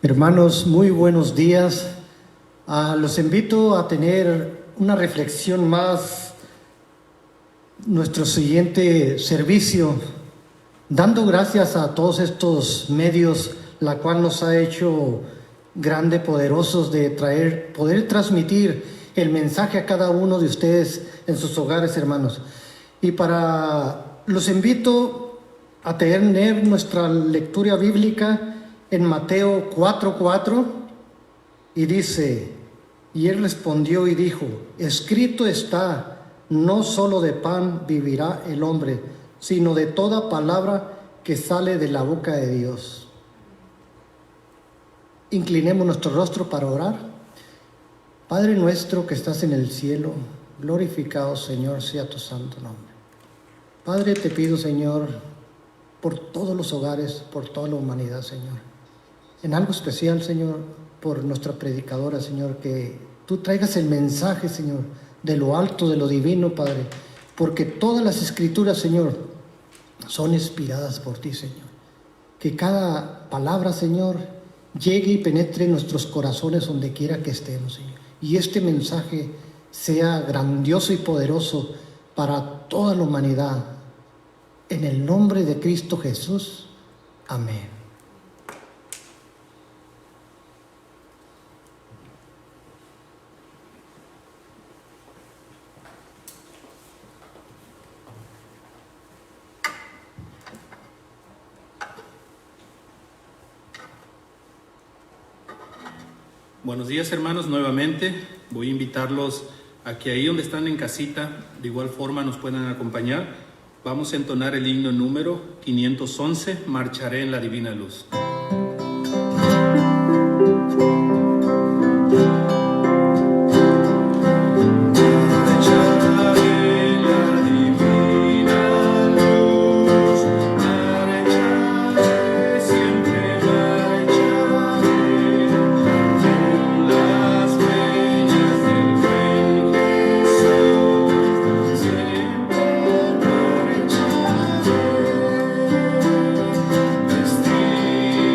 Hermanos, muy buenos días. Los invito a tener una reflexión más nuestro siguiente servicio, dando gracias a todos estos medios, la cual nos ha hecho grande, poderosos de poder transmitir el mensaje a cada uno de ustedes en sus hogares, hermanos. Y los invito a tener nuestra lectura bíblica en Mateo 4:4, y dice: y él respondió y dijo, escrito está, no solo de pan vivirá el hombre, sino de toda palabra que sale de la boca de Dios. Inclinemos nuestro rostro para orar. Padre nuestro que estás en el cielo, glorificado, Señor, sea tu santo nombre. Padre, te pido, Señor, por todos los hogares, por toda la humanidad, Señor. En algo especial, Señor, por nuestra predicadora, Señor, que tú traigas el mensaje, Señor, de lo alto, de lo divino, Padre, porque todas las escrituras, Señor, son inspiradas por ti, Señor. Que cada palabra, Señor, llegue y penetre en nuestros corazones donde quiera que estemos, Señor. Y este mensaje sea grandioso y poderoso para toda la humanidad. En el nombre de Cristo Jesús. Amén. Buenos días, hermanos, nuevamente. Voy a invitarlos a que ahí donde están en casita, de igual forma nos puedan acompañar. Vamos a entonar el himno número 511, Marcharé en la Divina Luz. Vestir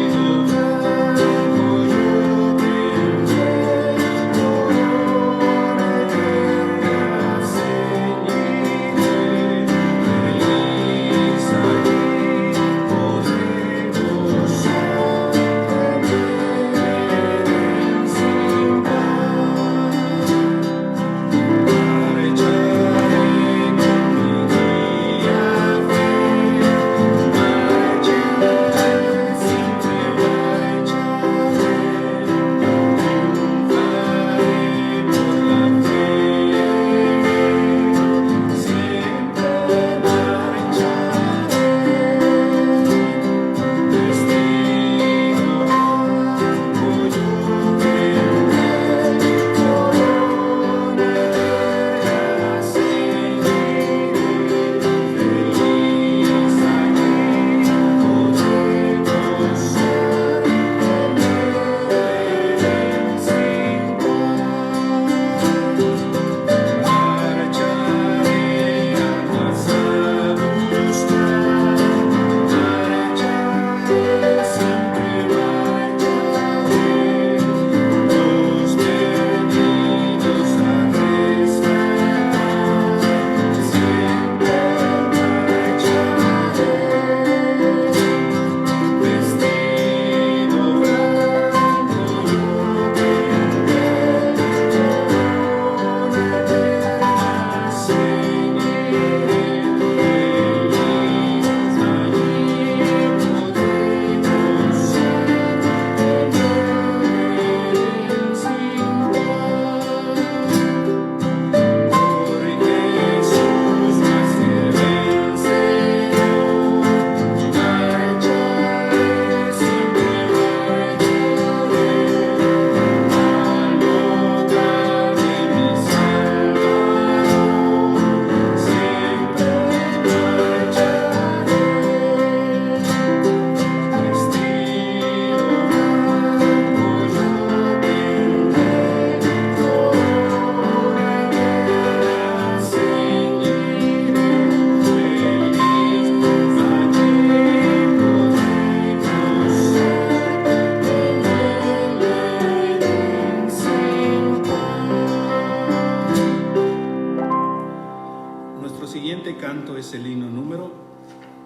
el himno número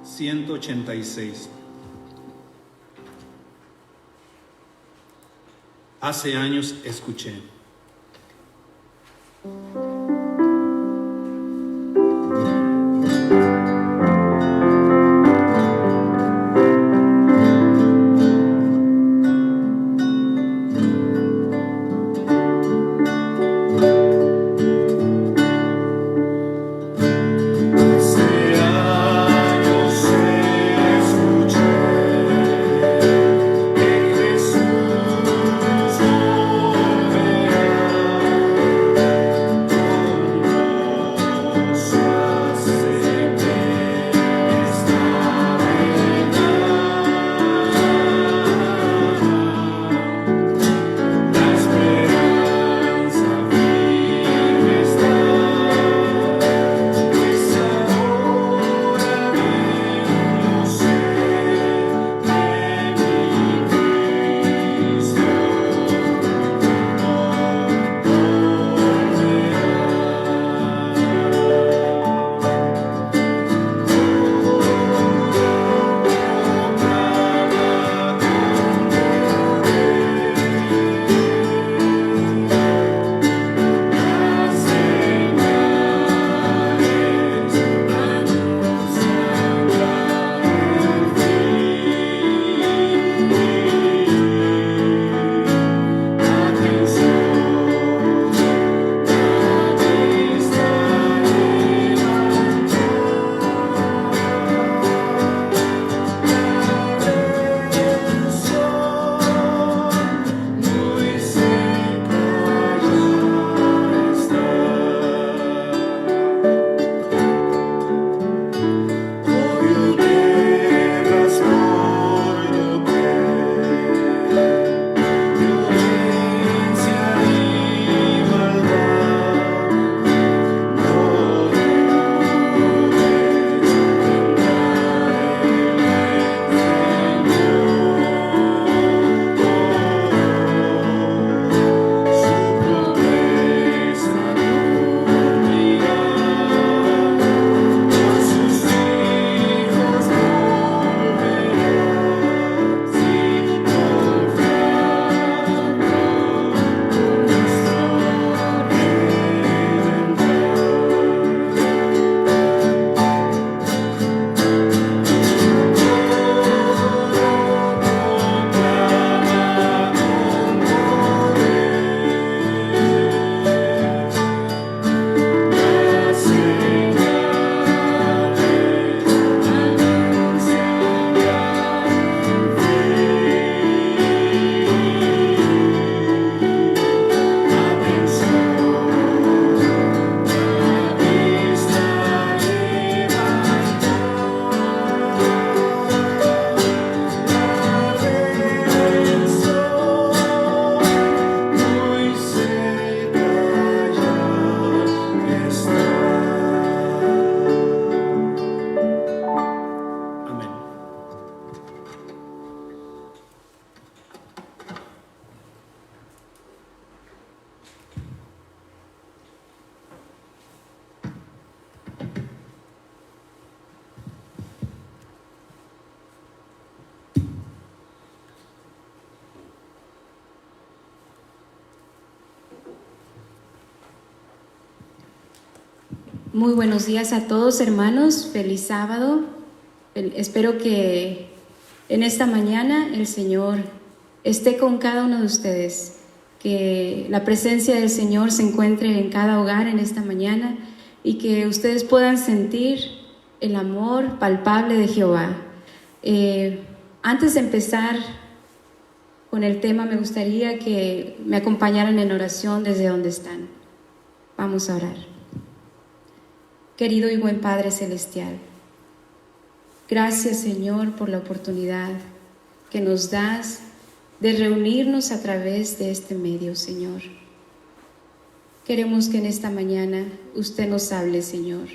186. Hace años escuché. Muy buenos días a todos, hermanos. Feliz sábado. Espero que en esta mañana el Señor esté con cada uno de ustedes, que la presencia del Señor se encuentre en cada hogar en esta mañana y que ustedes puedan sentir el amor palpable de Jehová. Antes de empezar con el tema, me gustaría que me acompañaran en oración desde donde están. Vamos a orar. Querido y buen Padre Celestial, gracias, Señor, por la oportunidad que nos das de reunirnos a través de este medio, Señor. Queremos que en esta mañana usted nos hable, Señor.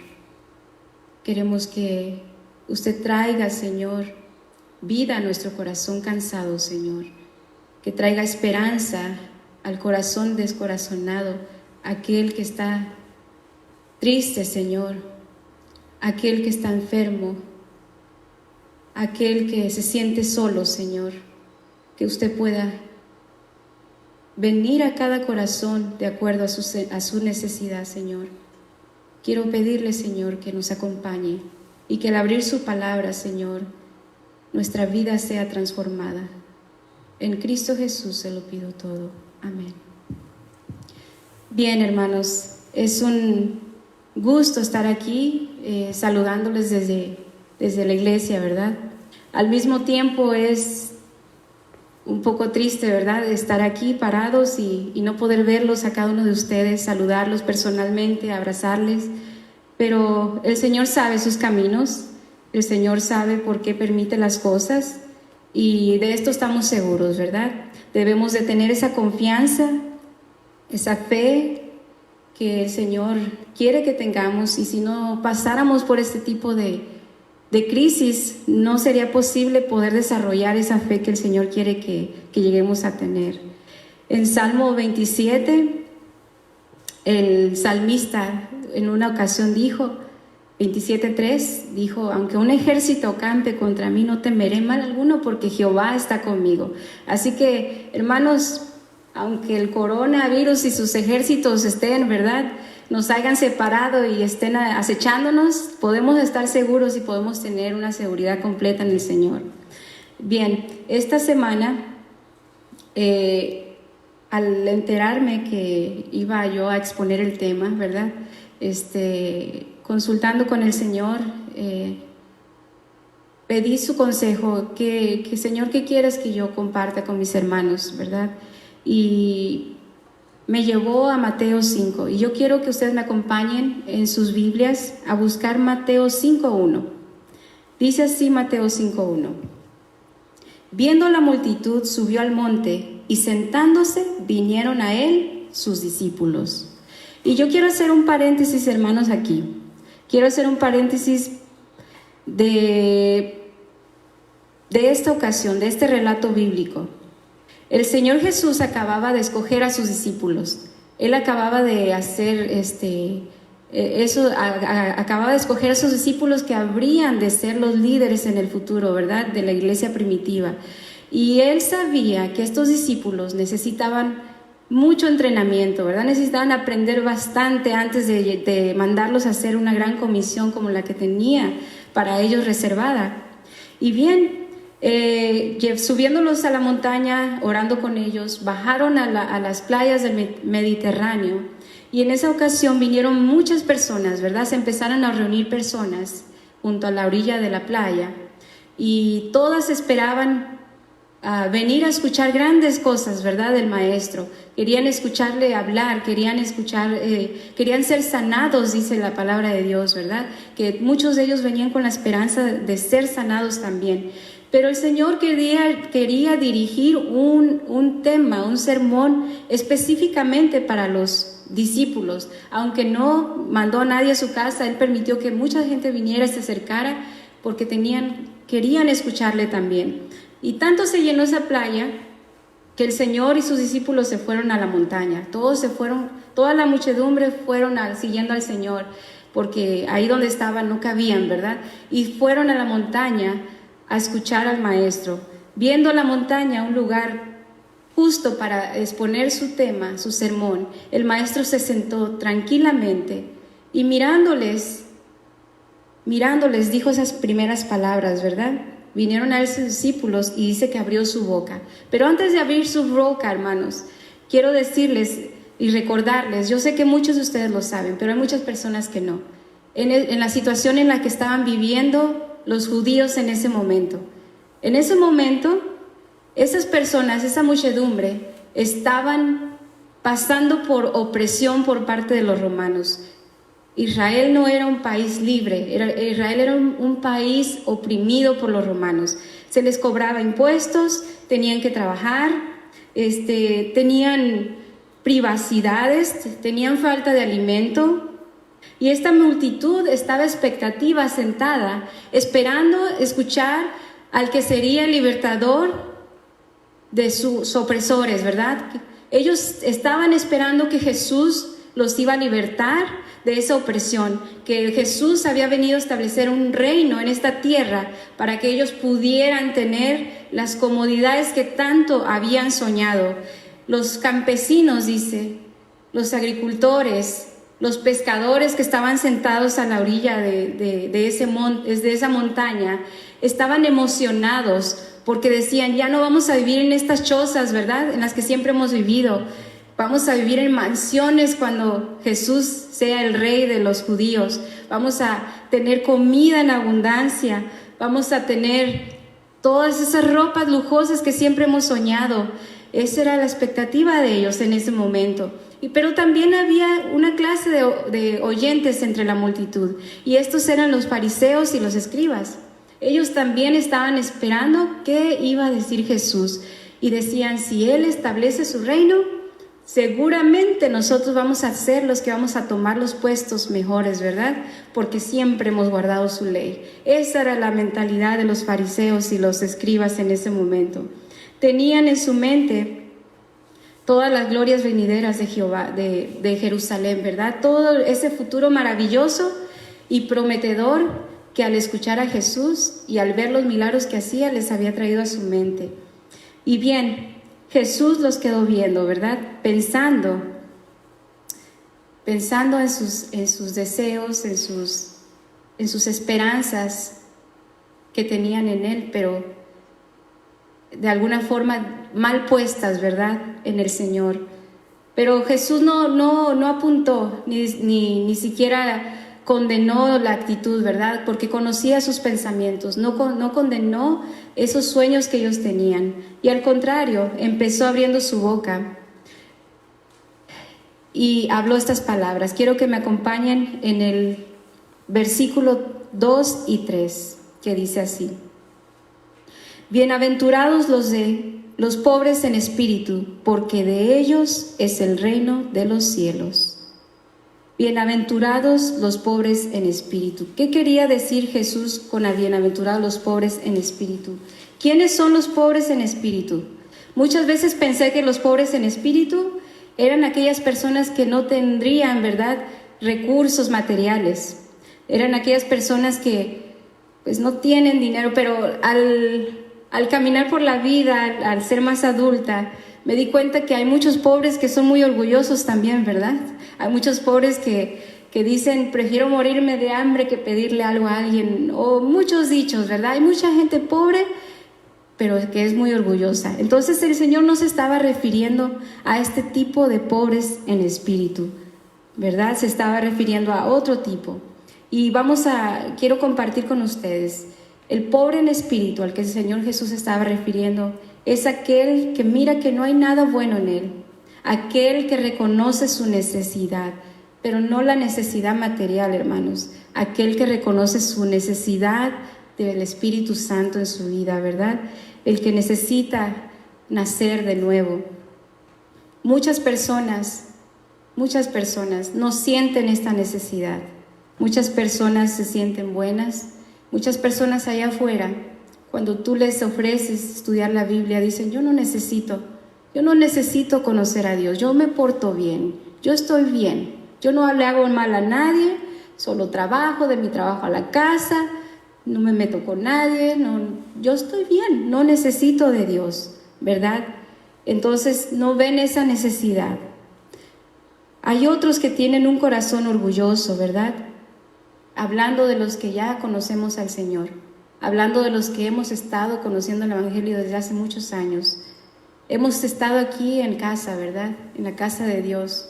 Queremos que usted traiga, Señor, vida a nuestro corazón cansado, Señor. Que traiga esperanza al corazón descorazonado, aquel que está triste, Señor, aquel que está enfermo, aquel que se siente solo, Señor, que usted pueda venir a cada corazón de acuerdo a su necesidad, Señor. Quiero pedirle, Señor, que nos acompañe y que al abrir su palabra, Señor, nuestra vida sea transformada. En Cristo Jesús se lo pido todo. Amén. Bien, hermanos, es un gusto estar aquí saludándoles desde la iglesia, ¿verdad? Al mismo tiempo es un poco triste, ¿verdad?, estar aquí parados y no poder verlos a cada uno de ustedes, saludarlos personalmente, abrazarles. Pero el Señor sabe sus caminos, el Señor sabe por qué permite las cosas, y de esto estamos seguros, ¿verdad? Debemos de tener esa confianza, esa fe que el Señor quiere que tengamos, y si no pasáramos por este tipo de crisis, no sería posible poder desarrollar esa fe que el Señor quiere que lleguemos a tener. En Salmo 27, el salmista en una ocasión dijo, 27:3, dijo: aunque un ejército acampe contra mí, no temeré mal alguno, porque Jehová está conmigo. Así que, hermanos, aunque el coronavirus y sus ejércitos estén, ¿verdad?, nos hayan separado y estén acechándonos, podemos estar seguros y podemos tener una seguridad completa en el Señor. Bien, esta semana, al enterarme que iba yo a exponer el tema, ¿verdad?, consultando con el Señor, pedí su consejo, que Señor, ¿qué quieres que yo comparta con mis hermanos?, ¿verdad? Y me llevó a Mateo 5, y yo quiero que ustedes me acompañen en sus Biblias a buscar Mateo 5:1. Dice así Mateo 5:1: viendo la multitud, subió al monte, y sentándose vinieron a él sus discípulos. Y yo quiero hacer un paréntesis, hermanos, aquí. Quiero hacer un paréntesis de esta ocasión, de este relato bíblico. El Señor Jesús acababa de escoger a sus discípulos. Él acababa de hacer acababa de escoger a sus discípulos que habrían de ser los líderes en el futuro, ¿verdad?, de la iglesia primitiva. Y Él sabía que estos discípulos necesitaban mucho entrenamiento, ¿verdad? Necesitaban aprender bastante antes de mandarlos a hacer una gran comisión como la que tenía para ellos reservada. Y bien, subiéndolos a la montaña, orando con ellos, bajaron a las playas del Mediterráneo, y en esa ocasión vinieron muchas personas, ¿verdad? Se empezaron a reunir personas junto a la orilla de la playa, y todas esperaban venir a escuchar grandes cosas, ¿verdad?, del Maestro. Querían escucharle hablar, querían ser sanados, dice la palabra de Dios, ¿verdad? Que muchos de ellos venían con la esperanza de ser sanados también. Pero el Señor quería dirigir un tema, un sermón específicamente para los discípulos. Aunque no mandó a nadie a su casa, Él permitió que mucha gente viniera y se acercara, porque querían escucharle también. Y tanto se llenó esa playa que el Señor y sus discípulos se fueron a la montaña. Todos se fueron, toda la muchedumbre fueron siguiendo al Señor, porque ahí donde estaban no cabían, ¿verdad? Y fueron a la montaña a escuchar al Maestro. Viendo la montaña, un lugar justo para exponer su tema, su sermón, el Maestro se sentó tranquilamente y mirándoles dijo esas primeras palabras, ¿verdad? Vinieron a él sus discípulos y dice que abrió su boca. Pero antes de abrir su boca, hermanos, quiero decirles y recordarles, yo sé que muchos de ustedes lo saben, pero hay muchas personas que no, en la situación en la que estaban viviendo los judíos en ese momento. En ese momento, esas personas, esa muchedumbre, estaban pasando por opresión por parte de los romanos. Israel no era un país libre, Israel era un país oprimido por los romanos. Se les cobraba impuestos, tenían que trabajar, tenían privacidades, tenían falta de alimento. Y esta multitud estaba expectativa, sentada, esperando escuchar al que sería el libertador de sus opresores, ¿verdad? Ellos estaban esperando que Jesús los iba a libertar de esa opresión, que Jesús había venido a establecer un reino en esta tierra para que ellos pudieran tener las comodidades que tanto habían soñado. Los campesinos, dice, los agricultores, los pescadores que estaban sentados a la orilla de esa montaña, estaban emocionados porque decían, ya no vamos a vivir en estas chozas, ¿verdad?, en las que siempre hemos vivido. Vamos a vivir en mansiones cuando Jesús sea el rey de los judíos. Vamos a tener comida en abundancia. Vamos a tener todas esas ropas lujosas que siempre hemos soñado. Esa era la expectativa de ellos en ese momento. Pero también había una clase de oyentes entre la multitud, y estos eran los fariseos y los escribas. Ellos también estaban esperando qué iba a decir Jesús, y decían, si Él establece su reino, seguramente nosotros vamos a ser los que vamos a tomar los puestos mejores, ¿verdad? Porque siempre hemos guardado su ley. Esa era la mentalidad de los fariseos y los escribas en ese momento. Tenían en su mente todas las glorias venideras de Jehová, de Jerusalén, ¿verdad? Todo ese futuro maravilloso y prometedor que al escuchar a Jesús y al ver los milagros que hacía, les había traído a su mente. Y bien, Jesús los quedó viendo, ¿verdad? Pensando en sus deseos, en sus esperanzas que tenían en Él, pero de alguna forma mal puestas, ¿verdad?, en el Señor. Pero Jesús no apuntó, ni siquiera condenó la actitud, ¿verdad?, porque conocía sus pensamientos. No condenó esos sueños que ellos tenían, y al contrario, empezó abriendo su boca y habló estas palabras. Quiero que me acompañen en el versículo 2 y 3, que dice así: Bienaventurados los pobres en espíritu, porque de ellos es el reino de los cielos. Bienaventurados los pobres en espíritu. ¿Qué quería decir Jesús con bienaventurados los pobres en espíritu? ¿Quiénes son los pobres en espíritu? Muchas veces pensé que los pobres en espíritu eran aquellas personas que no tendrían, ¿verdad?, recursos materiales. Eran aquellas personas que pues no tienen dinero, pero al caminar por la vida, al ser más adulta, me di cuenta que hay muchos pobres que son muy orgullosos también, ¿verdad? Hay muchos pobres que dicen, prefiero morirme de hambre que pedirle algo a alguien, o muchos dichos, ¿verdad? Hay mucha gente pobre, pero que es muy orgullosa. Entonces el Señor no se estaba refiriendo a este tipo de pobres en espíritu, ¿verdad? Se estaba refiriendo a otro tipo. Y quiero compartir con ustedes, el pobre en espíritu al que el Señor Jesús estaba refiriendo es aquel que mira que no hay nada bueno en él, aquel que reconoce su necesidad, pero no la necesidad material, hermanos, aquel que reconoce su necesidad del Espíritu Santo en su vida, ¿verdad? El que necesita nacer de nuevo. Muchas personas no sienten esta necesidad. Muchas personas se sienten buenas. Muchas personas allá afuera, cuando tú les ofreces estudiar la Biblia, dicen, yo no necesito conocer a Dios, yo me porto bien, yo estoy bien, yo no le hago mal a nadie, solo trabajo, de mi trabajo a la casa, no me meto con nadie, yo estoy bien, no necesito de Dios, ¿verdad? Entonces no ven esa necesidad. Hay otros que tienen un corazón orgulloso, ¿verdad? Hablando de los que ya conocemos al Señor, hablando de los que hemos estado conociendo el Evangelio desde hace muchos años. Hemos estado aquí en casa, ¿verdad? En la casa de Dios,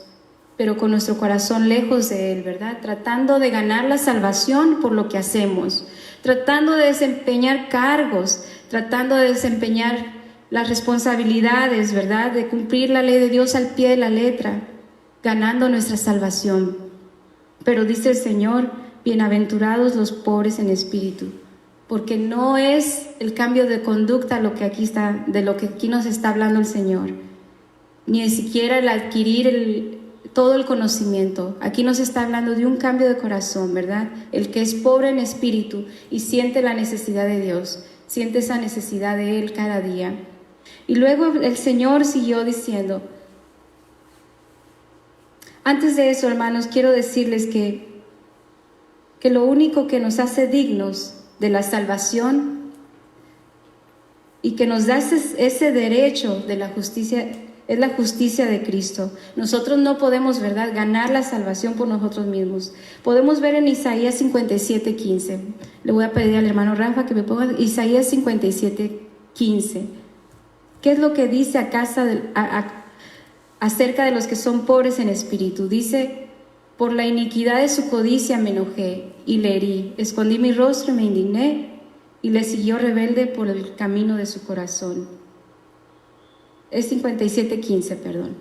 pero con nuestro corazón lejos de Él, ¿verdad? Tratando de ganar la salvación por lo que hacemos, tratando de desempeñar cargos, tratando de desempeñar las responsabilidades, ¿verdad? De cumplir la ley de Dios al pie de la letra, ganando nuestra salvación. Pero dice el Señor, bienaventurados los pobres en espíritu, porque no es el cambio de conducta de lo que aquí nos está hablando el Señor, ni siquiera el adquirir todo el conocimiento. Aquí nos está hablando de un cambio de corazón, ¿verdad? El que es pobre en espíritu y siente la necesidad de Dios, siente esa necesidad de Él cada día. Y luego el Señor siguió diciendo, Antes de eso, hermanos, quiero decirles que lo único que nos hace dignos de la salvación y que nos da ese derecho de la justicia es la justicia de Cristo. Nosotros no podemos, ¿verdad?, ganar la salvación por nosotros mismos. Podemos ver en Isaías 57:15. Le voy a pedir al hermano Rafa que me ponga Isaías 57:15. ¿Qué es lo que dice acerca de los que son pobres en espíritu? Dice: por la iniquidad de su codicia me enojé y le herí, escondí mi rostro y me indigné, y le siguió rebelde por el camino de su corazón. Es 57:15, perdón.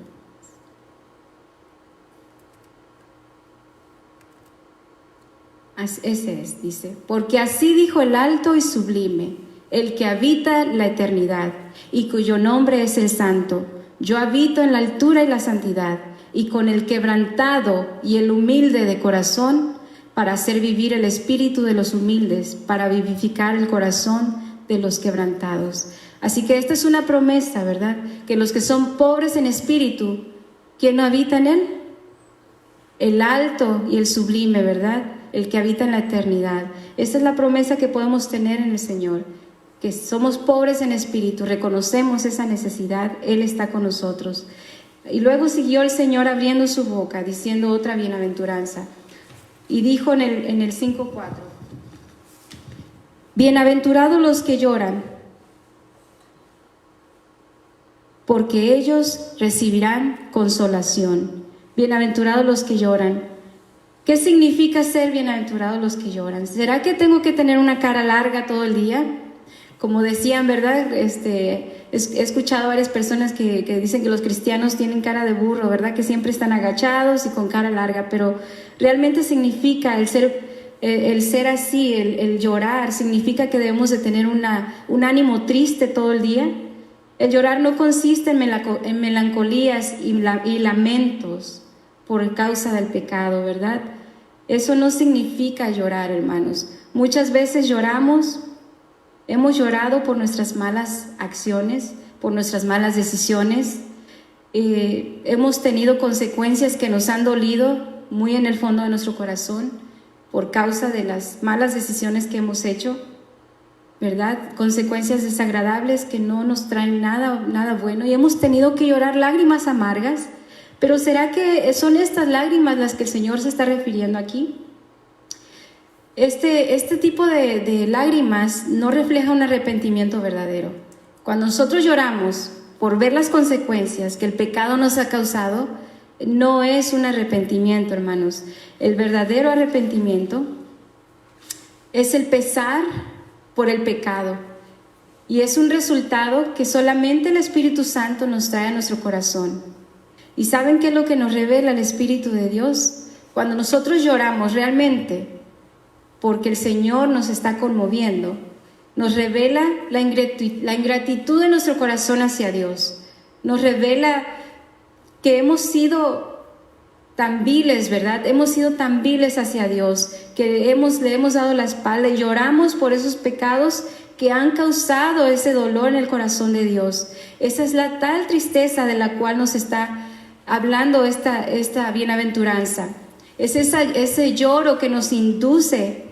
Ese es, dice: porque así dijo el alto y sublime, el que habita la eternidad, y cuyo nombre es el Santo. Yo habito en la altura y la santidad, y con el quebrantado y el humilde de corazón, para hacer vivir el espíritu de los humildes, para vivificar el corazón de los quebrantados. Así que esta es una promesa, ¿verdad? Que los que son pobres en espíritu, ¿quién no habita en él? El alto y el sublime, ¿verdad? El que habita en la eternidad. Esta es la promesa que podemos tener en el Señor, que somos pobres en espíritu, reconocemos esa necesidad, Él está con nosotros. Y luego siguió el Señor abriendo su boca, diciendo otra bienaventuranza. Y dijo en el 5:4: bienaventurados los que lloran, porque ellos recibirán consolación. Bienaventurados los que lloran. ¿Qué significa ser bienaventurados los que lloran? ¿Será que tengo que tener una cara larga todo el día? Como decían, ¿verdad? He escuchado a varias personas que dicen que los cristianos tienen cara de burro, ¿verdad? Que siempre están agachados y con cara larga, pero realmente significa el ser así, el llorar, significa que debemos de tener un ánimo triste todo el día. El llorar no consiste en melancolías y lamentos por causa del pecado, ¿verdad? Eso no significa llorar, hermanos. Muchas veces hemos llorado por nuestras malas acciones, por nuestras malas decisiones. Hemos tenido consecuencias que nos han dolido muy en el fondo de nuestro corazón por causa de las malas decisiones que hemos hecho, ¿verdad? Consecuencias desagradables que no nos traen nada bueno, y hemos tenido que llorar lágrimas amargas. Pero ¿será que son estas lágrimas las que el Señor se está refiriendo aquí? Este tipo de lágrimas no refleja un arrepentimiento verdadero. Cuando nosotros lloramos por ver las consecuencias que el pecado nos ha causado, no es un arrepentimiento, hermanos. El verdadero arrepentimiento es el pesar por el pecado, y es un resultado que solamente el Espíritu Santo nos trae a nuestro corazón. ¿Y saben qué es lo que nos revela el Espíritu de Dios? Cuando nosotros lloramos realmente porque el Señor nos está conmoviendo, nos revela la ingratitud de nuestro corazón hacia Dios. Nos revela que hemos sido tan viles, ¿verdad? Hemos sido tan viles hacia Dios, que le hemos dado la espalda y lloramos por esos pecados que han causado ese dolor en el corazón de Dios. Esa es la tal tristeza de la cual nos está hablando esta bienaventuranza. Es ese lloro que nos induce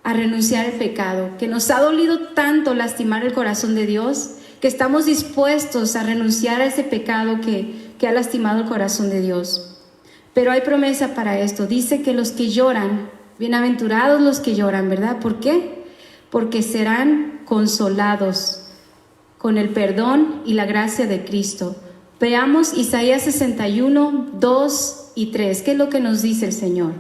a renunciar al pecado, que nos ha dolido tanto lastimar el corazón de Dios, que estamos dispuestos a renunciar a ese pecado que ha lastimado el corazón de Dios. Pero hay promesa para esto. Dice que los que lloran, bienaventurados los que lloran, ¿verdad? ¿Por qué? Porque serán consolados con el perdón y la gracia de Cristo. Veamos Isaías 61, 2 y 3. ¿Qué es lo que nos dice el Señor?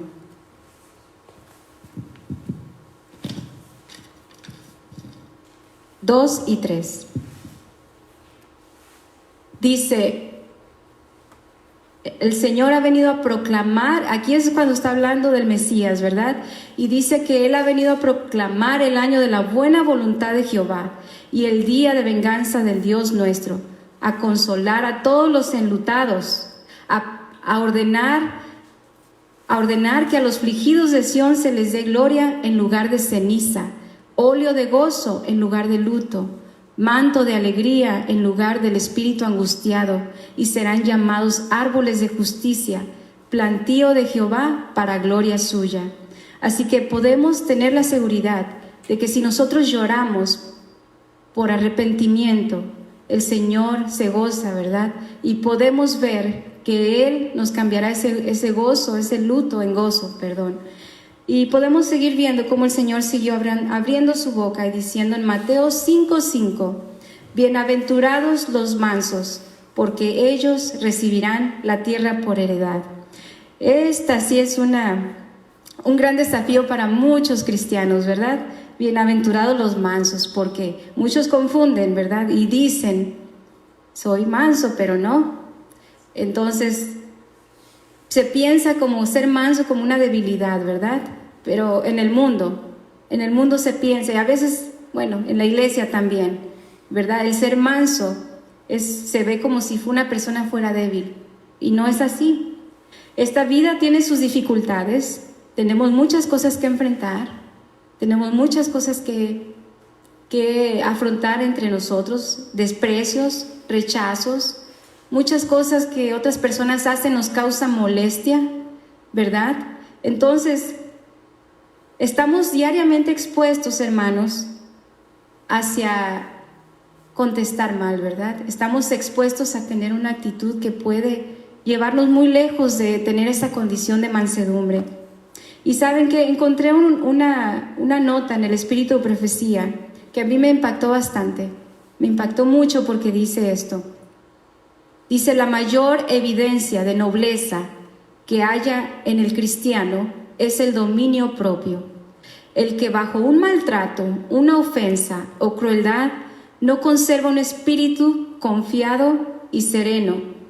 Dos y 3. Dice, el Señor ha venido a proclamar, aquí es cuando está hablando del Mesías, ¿verdad? Y dice que Él ha venido a proclamar el año de la buena voluntad de Jehová y el día de venganza del Dios nuestro, a consolar a todos los enlutados, a ordenar que a los afligidos de Sión se les dé gloria en lugar de ceniza, óleo de gozo en lugar de luto, manto de alegría en lugar del espíritu angustiado, y serán llamados árboles de justicia, plantío de Jehová para gloria suya. Así que podemos tener la seguridad de que si nosotros lloramos por arrepentimiento, el Señor se goza, ¿verdad? Y podemos ver que Él nos cambiará ese gozo, ese luto en gozo, perdón. Y podemos seguir viendo cómo el Señor siguió abriendo su boca y diciendo en Mateo 5:5, bienaventurados los mansos, porque ellos recibirán la tierra por heredad. Esta sí es un gran desafío para muchos cristianos, ¿verdad? Bienaventurados los mansos, porque muchos confunden, ¿verdad? Y dicen, soy manso, pero no. Entonces, se piensa como ser manso como una debilidad, ¿verdad? Pero en el mundo se piensa, y a veces, bueno, en la iglesia también, ¿verdad? El ser manso se ve como si una persona fuera débil, y no es así. Esta vida tiene sus dificultades, tenemos muchas cosas que enfrentar, tenemos muchas cosas que afrontar entre nosotros, desprecios, rechazos, muchas cosas que otras personas hacen nos causan molestia, ¿verdad? Entonces, estamos diariamente expuestos, hermanos, hacia contestar mal, ¿verdad? Estamos expuestos a tener una actitud que puede llevarnos muy lejos de tener esa condición de mansedumbre. Y saben que encontré una nota en el Espíritu de Profecía que a mí me impactó bastante. Me impactó mucho porque dice esto. Dice, la mayor evidencia de nobleza que haya en el cristiano es el dominio propio. El que bajo un maltrato, una ofensa o crueldad no conserva un espíritu confiado y sereno.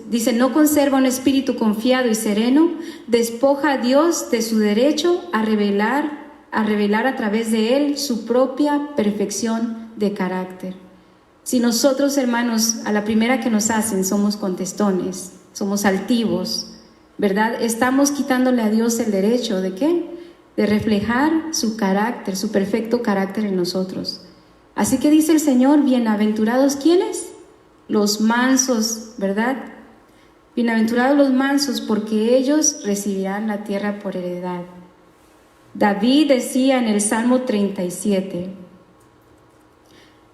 Dice, no conserva un espíritu confiado y sereno, despoja a Dios de su derecho a revelar a través de él su propia perfección de carácter. Si nosotros, hermanos, a la primera que nos hacen somos contestones, somos altivos, ¿verdad? Estamos quitándole a Dios el derecho ¿de qué? De reflejar su carácter, su perfecto carácter en nosotros. Así que dice el Señor, bienaventurados, ¿quiénes? Los mansos, ¿verdad? Bienaventurados los mansos, porque ellos recibirán la tierra por heredad. David decía en el Salmo 37,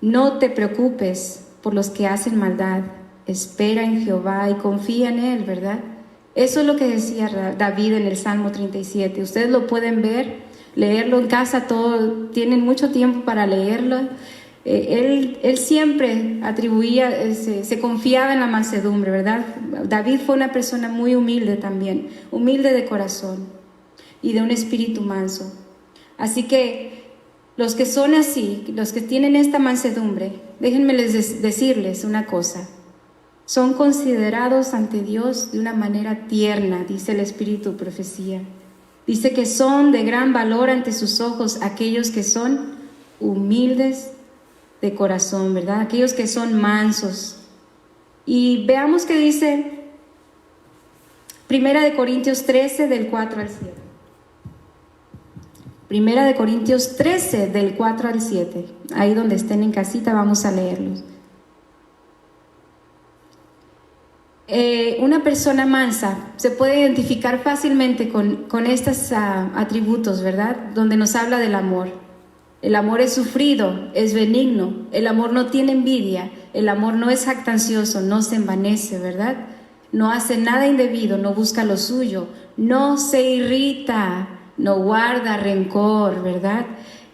no te preocupes por los que hacen maldad, espera en Jehová y confía en Él, ¿verdad? Eso es lo que decía David en el Salmo 37. Ustedes lo pueden ver, leerlo en casa, tienen mucho tiempo para leerlo. Él siempre atribuía, se confiaba en la mansedumbre, ¿verdad? David fue una persona muy humilde también, humilde de corazón y de un espíritu manso. Así que los que son así, los que tienen esta mansedumbre, déjenme decirles una cosa, son considerados ante Dios de una manera tierna, dice el Espíritu Profecía. Dice que son de gran valor ante sus ojos aquellos que son humildes de corazón, ¿verdad? Aquellos que son mansos. Y veamos que dice 1 Corintios 13 del 4 al 7. 1 Corintios 13 del 4 al 7. Ahí donde estén en casita vamos a leerlos. Una persona mansa se puede identificar fácilmente con estos atributos, ¿verdad? Donde nos habla del amor. El amor es sufrido, es benigno, el amor no tiene envidia, el amor no es jactancioso, no se envanece, ¿verdad? No hace nada indebido, no busca lo suyo, no se irrita, no guarda rencor, ¿verdad?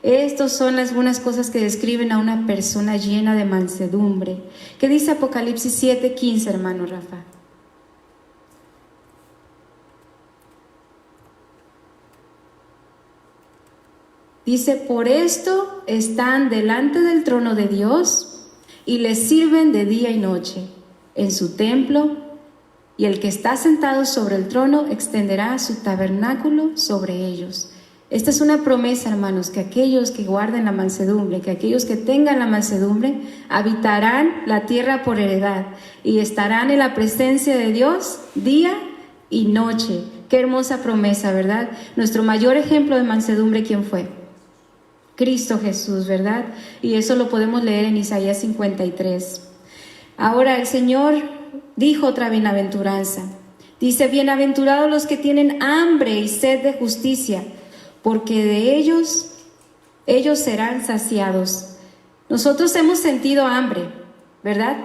Estas son algunas cosas que describen a una persona llena de mansedumbre. ¿Qué dice Apocalipsis 7:15, hermano Rafa? Dice, por esto están delante del trono de Dios y le sirven de día y noche en su templo, y el que está sentado sobre el trono extenderá su tabernáculo sobre ellos. Esta es una promesa, hermanos, que aquellos que guarden la mansedumbre, que aquellos que tengan la mansedumbre, habitarán la tierra por heredad y estarán en la presencia de Dios día y noche. Qué hermosa promesa, ¿verdad? Nuestro mayor ejemplo de mansedumbre, ¿quién fue? Cristo Jesús, ¿verdad? Y eso lo podemos leer en Isaías 53. Ahora el Señor dijo otra bienaventuranza. Dice, bienaventurados los que tienen hambre y sed de justicia, porque de ellos serán saciados. Nosotros hemos sentido hambre, ¿verdad?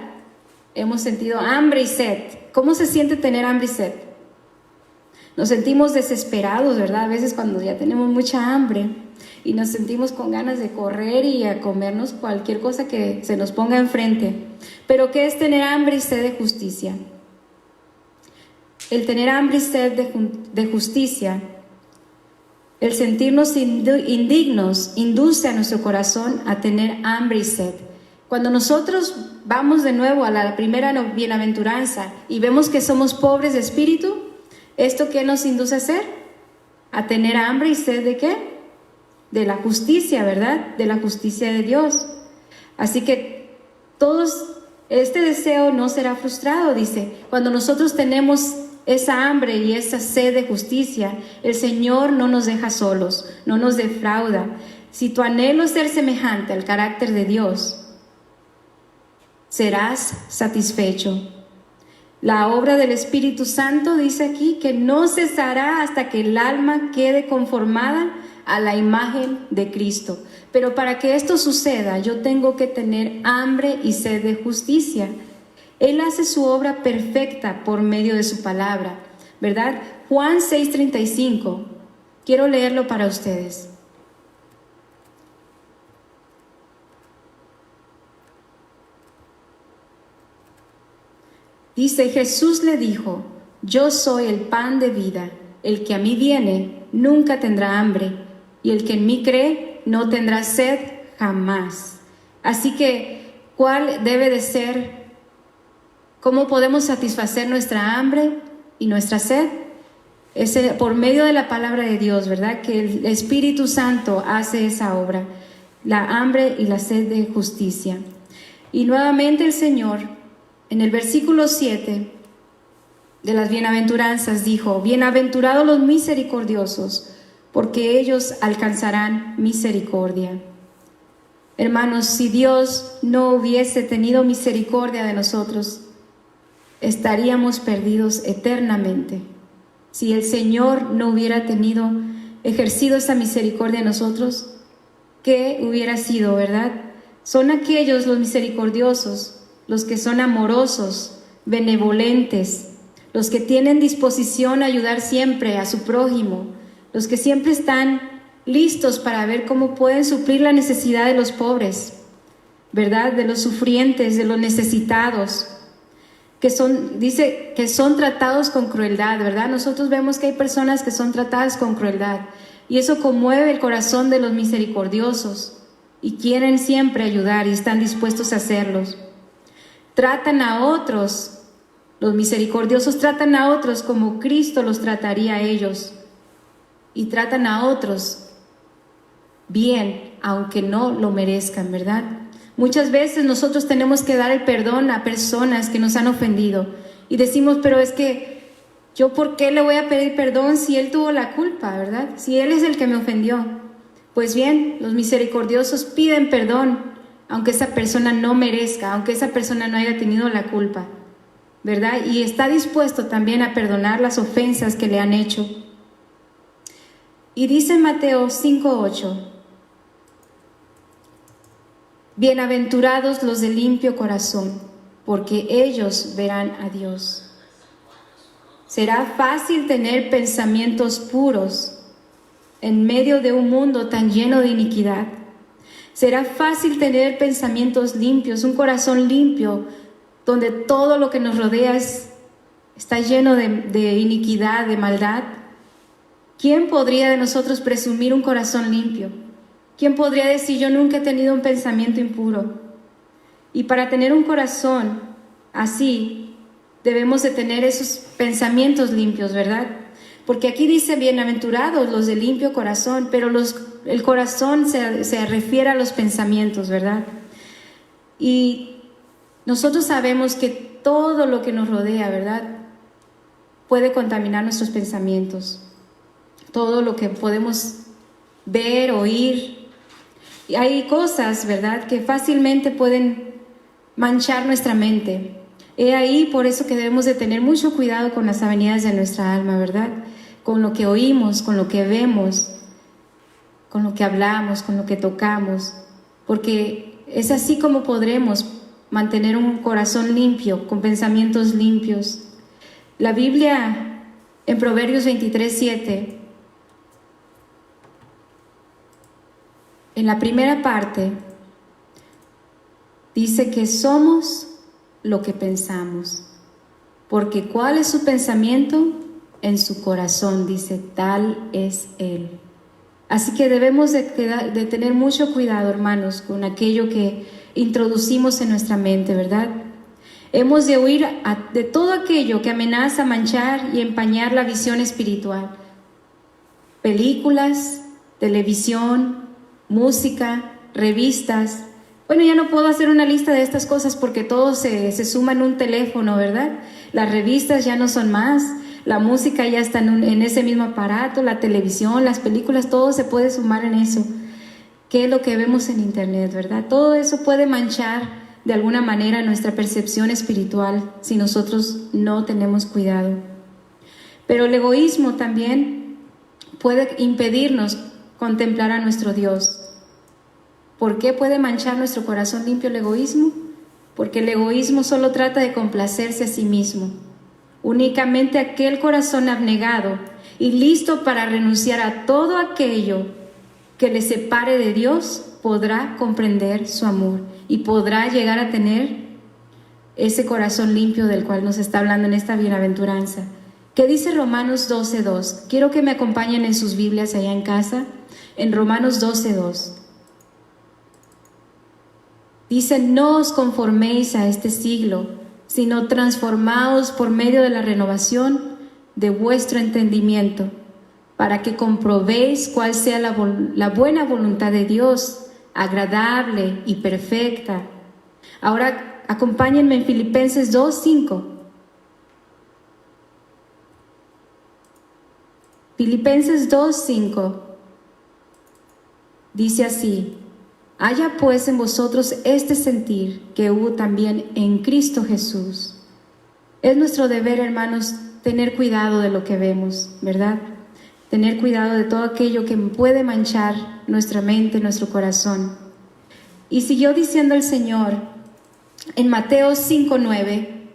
Hemos sentido hambre y sed. ¿Cómo se siente tener hambre y sed? Nos sentimos desesperados, ¿verdad? A veces cuando ya tenemos mucha hambre y nos sentimos con ganas de correr y a comernos cualquier cosa que se nos ponga enfrente. Pero ¿qué es tener hambre y sed de justicia? El tener hambre y sed de justicia, el sentirnos indignos, induce a nuestro corazón a tener hambre y sed. Cuando nosotros vamos de nuevo a la primera bienaventuranza y vemos que somos pobres de espíritu, ¿esto qué nos induce a hacer? A tener hambre y sed ¿de qué? De la justicia, ¿verdad? De la justicia de Dios. Así que este deseo no será frustrado, dice. Cuando nosotros tenemos esa hambre y esa sed de justicia, el Señor no nos deja solos, no nos defrauda. Si tu anhelo es ser semejante al carácter de Dios, serás satisfecho. La obra del Espíritu Santo dice aquí que no cesará hasta que el alma quede conformada a la imagen de Cristo. Pero para que esto suceda, yo tengo que tener hambre y sed de justicia. Él hace su obra perfecta por medio de su palabra, ¿verdad? Juan 6:35. Quiero leerlo para ustedes. Dice, Jesús le dijo, yo soy el pan de vida. El que a mí viene nunca tendrá hambre, y el que en mí cree no tendrá sed jamás. Así que, ¿cuál debe de ser? ¿Cómo podemos satisfacer nuestra hambre y nuestra sed? Es por medio de la palabra de Dios, ¿verdad? Que el Espíritu Santo hace esa obra, la hambre y la sed de justicia. Y nuevamente el Señor, en el versículo 7 de las bienaventuranzas, dijo, bienaventurados los misericordiosos, porque ellos alcanzarán misericordia. Hermanos, si Dios no hubiese tenido misericordia de nosotros, estaríamos perdidos eternamente. Si el Señor no hubiera ejercido esa misericordia en nosotros, ¿qué hubiera sido, verdad? Son aquellos los misericordiosos, los que son amorosos, benevolentes, los que tienen disposición a ayudar siempre a su prójimo, los que siempre están listos para ver cómo pueden suplir la necesidad de los pobres, ¿verdad? De los sufrientes, de los necesitados, dice que son tratados con crueldad, ¿verdad? Nosotros vemos que hay personas que son tratadas con crueldad y eso conmueve el corazón de los misericordiosos y quieren siempre ayudar y están dispuestos a hacerlos. Tratan a otros, los misericordiosos tratan a otros como Cristo los trataría a ellos y tratan a otros bien, aunque no lo merezcan, ¿verdad? Muchas veces nosotros tenemos que dar el perdón a personas que nos han ofendido y decimos, pero es que yo ¿por qué le voy a pedir perdón si él tuvo la culpa, verdad? Si él es el que me ofendió. Pues bien, los misericordiosos piden perdón, aunque esa persona no merezca, aunque esa persona no haya tenido la culpa, ¿verdad? Y está dispuesto también a perdonar las ofensas que le han hecho. Y dice Mateo 5:8, bienaventurados los de limpio corazón, porque ellos verán a Dios. Será fácil tener pensamientos puros en medio de un mundo tan lleno de iniquidad. Será fácil tener pensamientos limpios, un corazón limpio, donde todo lo que nos rodea está lleno de iniquidad, de maldad. ¿Quién podría de nosotros presumir un corazón limpio? ¿Quién podría decir, yo nunca he tenido un pensamiento impuro? Y para tener un corazón así, debemos de tener esos pensamientos limpios, ¿verdad? Porque aquí dice, bienaventurados los de limpio corazón, pero el corazón se refiere a los pensamientos, ¿verdad? Y nosotros sabemos que todo lo que nos rodea, ¿verdad?, puede contaminar nuestros pensamientos. Todo lo que podemos ver, oír. Y hay cosas, ¿verdad?, que fácilmente pueden manchar nuestra mente. He ahí por eso que debemos de tener mucho cuidado con las avenidas de nuestra alma, ¿verdad? Con lo que oímos, con lo que vemos, con lo que hablamos, con lo que tocamos, porque es así como podremos mantener un corazón limpio, con pensamientos limpios. La Biblia en Proverbios 23:7, en la primera parte, dice que somos lo que pensamos, porque ¿cuál es su pensamiento? En su corazón, dice, tal es él. Así que debemos de tener mucho cuidado, hermanos, con aquello que introducimos en nuestra mente, ¿verdad? Hemos de huir de todo aquello que amenaza manchar y empañar la visión espiritual. Películas, televisión, música, revistas. Bueno, ya no puedo hacer una lista de estas cosas porque todo se suma en un teléfono, ¿verdad? Las revistas ya no son más, la música ya está en ese mismo aparato, la televisión, las películas, todo se puede sumar en eso. ¿Qué es lo que vemos en internet, verdad? Todo eso puede manchar de alguna manera nuestra percepción espiritual si nosotros no tenemos cuidado. Pero el egoísmo también puede impedirnos contemplar a nuestro Dios. ¿Por qué puede manchar nuestro corazón limpio el egoísmo? Porque el egoísmo solo trata de complacerse a sí mismo. Únicamente aquel corazón abnegado y listo para renunciar a todo aquello que le separe de Dios podrá comprender su amor y podrá llegar a tener ese corazón limpio del cual nos está hablando en esta bienaventuranza. ¿Qué dice Romanos 12:2? Quiero que me acompañen en sus Biblias allá en casa, en Romanos 12:2. Dice, no os conforméis a este siglo, sino transformaos por medio de la renovación de vuestro entendimiento, para que comprobéis cuál sea la buena voluntad de Dios, agradable y perfecta. Ahora acompáñenme en Filipenses 2:5. Filipenses 2:5 dice así: haya pues en vosotros este sentir que hubo también en Cristo Jesús. Es nuestro deber, hermanos, tener cuidado de lo que vemos, ¿verdad? Tener cuidado de todo aquello que puede manchar nuestra mente, nuestro corazón. Y siguió diciendo el Señor en Mateo 5:9,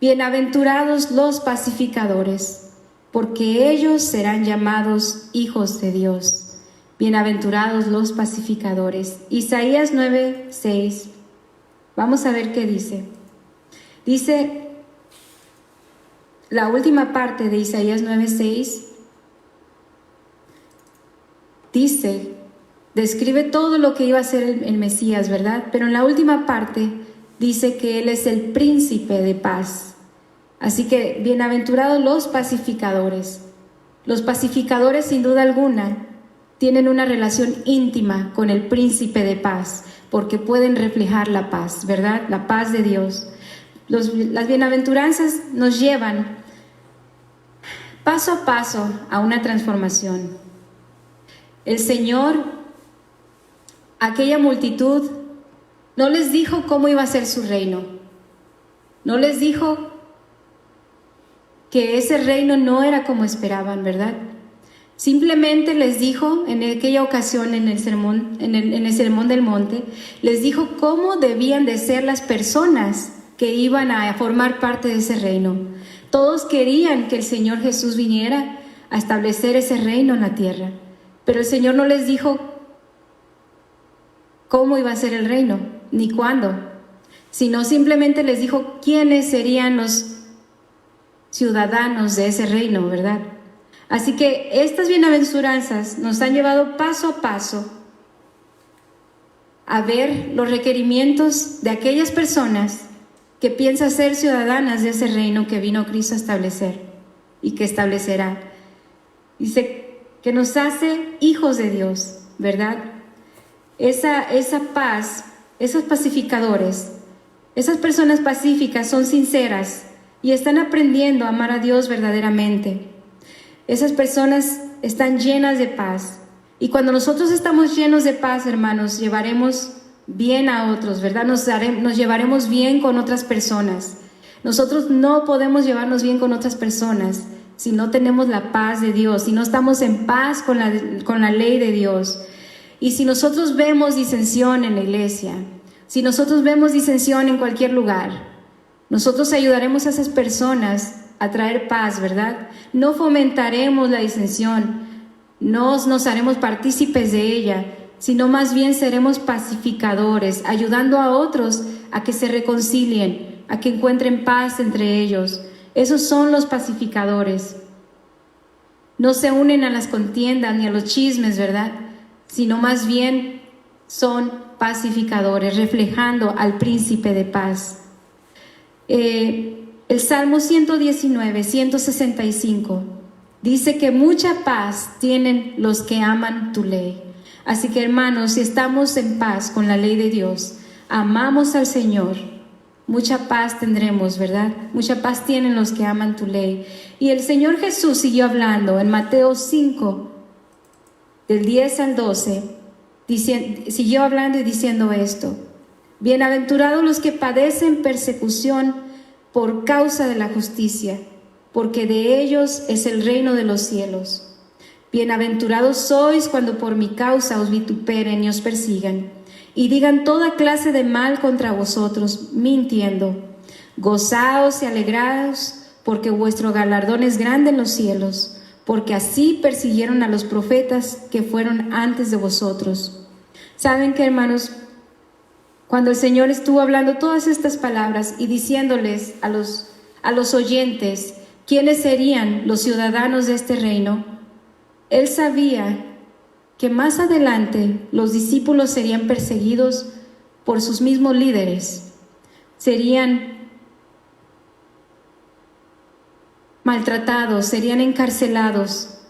bienaventurados los pacificadores, porque ellos serán llamados hijos de Dios. Bienaventurados los pacificadores. Isaías 9:6. Vamos a ver qué dice. Dice la última parte de Isaías 9:6. Dice, describe todo lo que iba a ser el Mesías, ¿verdad? Pero en la última parte dice que Él es el príncipe de paz. Así que bienaventurados los pacificadores. Los pacificadores, sin duda alguna, tienen una relación íntima con el príncipe de paz, porque pueden reflejar la paz, ¿verdad? La paz de Dios. Las bienaventuranzas nos llevan paso a paso a una transformación. El Señor, aquella multitud, no les dijo cómo iba a ser su reino. No les dijo que ese reino no era como esperaban, ¿verdad? Simplemente les dijo en aquella ocasión en el sermón del monte, les dijo cómo debían de ser las personas que iban a formar parte de ese reino. Todos querían que el Señor Jesús viniera a establecer ese reino en la tierra, pero el Señor no les dijo cómo iba a ser el reino, ni cuándo, sino simplemente les dijo quiénes serían los ciudadanos de ese reino, ¿verdad? Así que estas bienaventuranzas nos han llevado paso a paso a ver los requerimientos de aquellas personas que piensan ser ciudadanas de ese reino que vino Cristo a establecer y que establecerá. Dice que nos hace hijos de Dios, ¿verdad? Esa paz, esos pacificadores, esas personas pacíficas son sinceras y están aprendiendo a amar a Dios verdaderamente. Esas personas están llenas de paz. Y cuando nosotros estamos llenos de paz, hermanos, llevaremos bien a otros, ¿verdad? Nos llevaremos bien con otras personas. Nosotros no podemos llevarnos bien con otras personas si no tenemos la paz de Dios, si no estamos en paz con la ley de Dios. Y si nosotros vemos disensión en la iglesia, si nosotros vemos disensión en cualquier lugar, nosotros ayudaremos a esas personas a traer paz, ¿verdad? No fomentaremos la disensión, no nos haremos partícipes de ella, sino más bien seremos pacificadores, ayudando a otros a que se reconcilien, a que encuentren paz entre ellos. Esos son los pacificadores. No se unen a las contiendas ni a los chismes, ¿verdad? Sino más bien son pacificadores, reflejando al príncipe de paz. El Salmo 119, 165 dice que mucha paz tienen los que aman tu ley. Así que, hermanos, si estamos en paz con la ley de Dios, amamos al Señor, mucha paz tendremos, ¿verdad? Mucha paz tienen los que aman tu ley. Y el Señor Jesús siguió hablando en Mateo 5, del 10 al 12, siguió hablando y diciendo esto: bienaventurados los que padecen persecución por causa de la justicia, porque de ellos es el reino de los cielos. Bienaventurados sois cuando por mi causa os vituperen y os persigan, y digan toda clase de mal contra vosotros, mintiendo. Gozaos y alegraos, porque vuestro galardón es grande en los cielos, porque así persiguieron a los profetas que fueron antes de vosotros. ¿Saben qué, hermanos? Cuando el Señor estuvo hablando todas estas palabras y diciéndoles a los oyentes quiénes serían los ciudadanos de este reino, Él sabía que más adelante los discípulos serían perseguidos por sus mismos líderes, serían maltratados, serían encarcelados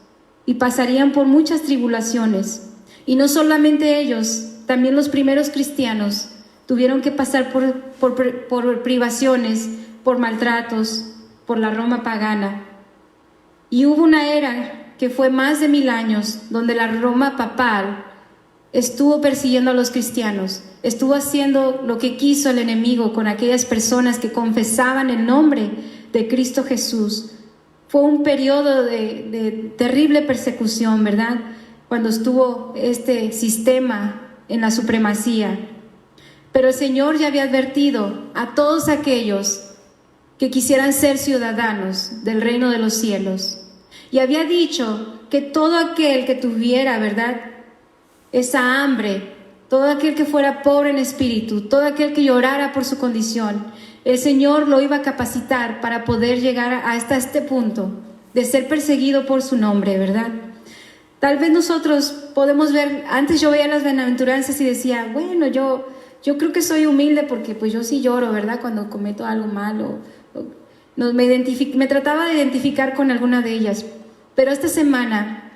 y pasarían por muchas tribulaciones. Y no solamente ellos, también los primeros cristianos tuvieron que pasar por privaciones, por maltratos, por la Roma pagana. Y hubo una era que fue más de 1000 años, donde la Roma papal estuvo persiguiendo a los cristianos, estuvo haciendo lo que quiso el enemigo con aquellas personas que confesaban el nombre de Cristo Jesús. Fue un periodo de terrible persecución, ¿verdad? Cuando estuvo este sistema en la supremacía. Pero el Señor ya había advertido a todos aquellos que quisieran ser ciudadanos del reino de los cielos. Y había dicho que todo aquel que tuviera, ¿verdad?, esa hambre, todo aquel que fuera pobre en espíritu, todo aquel que llorara por su condición, el Señor lo iba a capacitar para poder llegar hasta este punto de ser perseguido por su nombre, ¿verdad? Tal vez nosotros podemos ver, antes yo veía las bienaventuranzas y decía, bueno, yo creo que soy humilde porque pues yo sí lloro, ¿verdad?, cuando cometo algo malo. Me trataba de identificar con alguna de ellas. Pero esta semana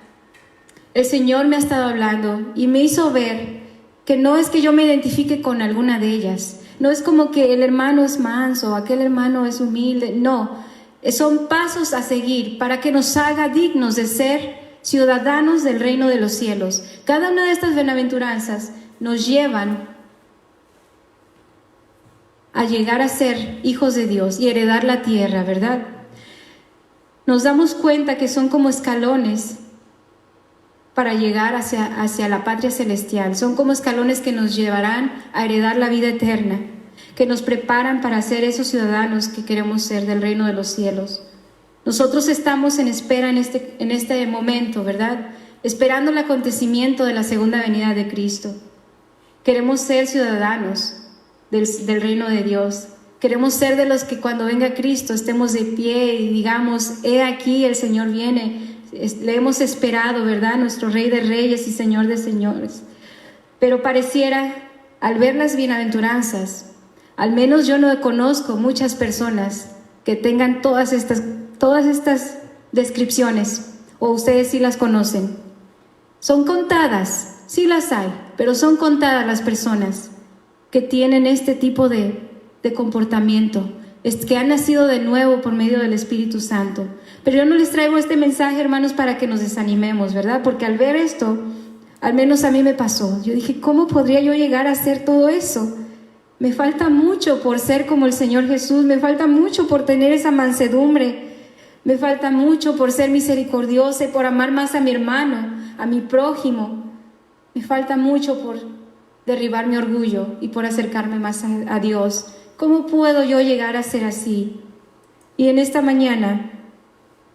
el Señor me ha estado hablando y me hizo ver que no es que yo me identifique con alguna de ellas. No es como que el hermano es manso, aquel hermano es humilde. No, son pasos a seguir para que nos haga dignos de ser ciudadanos del reino de los cielos. Cada una de estas bienaventuranzas nos llevan a llegar a ser hijos de Dios y heredar la tierra, ¿verdad? Nos damos cuenta que son como escalones para llegar hacia la patria celestial. Son como escalones que nos llevarán a heredar la vida eterna, que nos preparan para ser esos ciudadanos que queremos ser del reino de los cielos. Nosotros estamos en espera en este momento, ¿verdad? Esperando el acontecimiento de la segunda venida de Cristo. Queremos ser ciudadanos del reino de Dios. Queremos ser de los que cuando venga Cristo estemos de pie y digamos, he aquí el Señor viene. Le hemos esperado, ¿verdad? Nuestro Rey de Reyes y Señor de Señores. Pero pareciera, al ver las bienaventuranzas, al menos yo no conozco muchas personas que tengan todas estas descripciones, o ustedes sí las conocen. Son contadas, sí las hay, pero son contadas las personas que tienen este tipo de comportamiento, que han nacido de nuevo por medio del Espíritu Santo. Pero yo no les traigo este mensaje, hermanos, para que nos desanimemos, ¿verdad? Porque al ver esto, al menos a mí me pasó. Yo dije, ¿cómo podría yo llegar a hacer todo eso? Me falta mucho por ser como el Señor Jesús, me falta mucho por tener esa mansedumbre, me falta mucho por ser misericordiosa y por amar más a mi hermano, a mi prójimo. Me falta mucho por derribar mi orgullo y por acercarme más a Dios. ¿Cómo puedo yo llegar a ser así? Y en esta mañana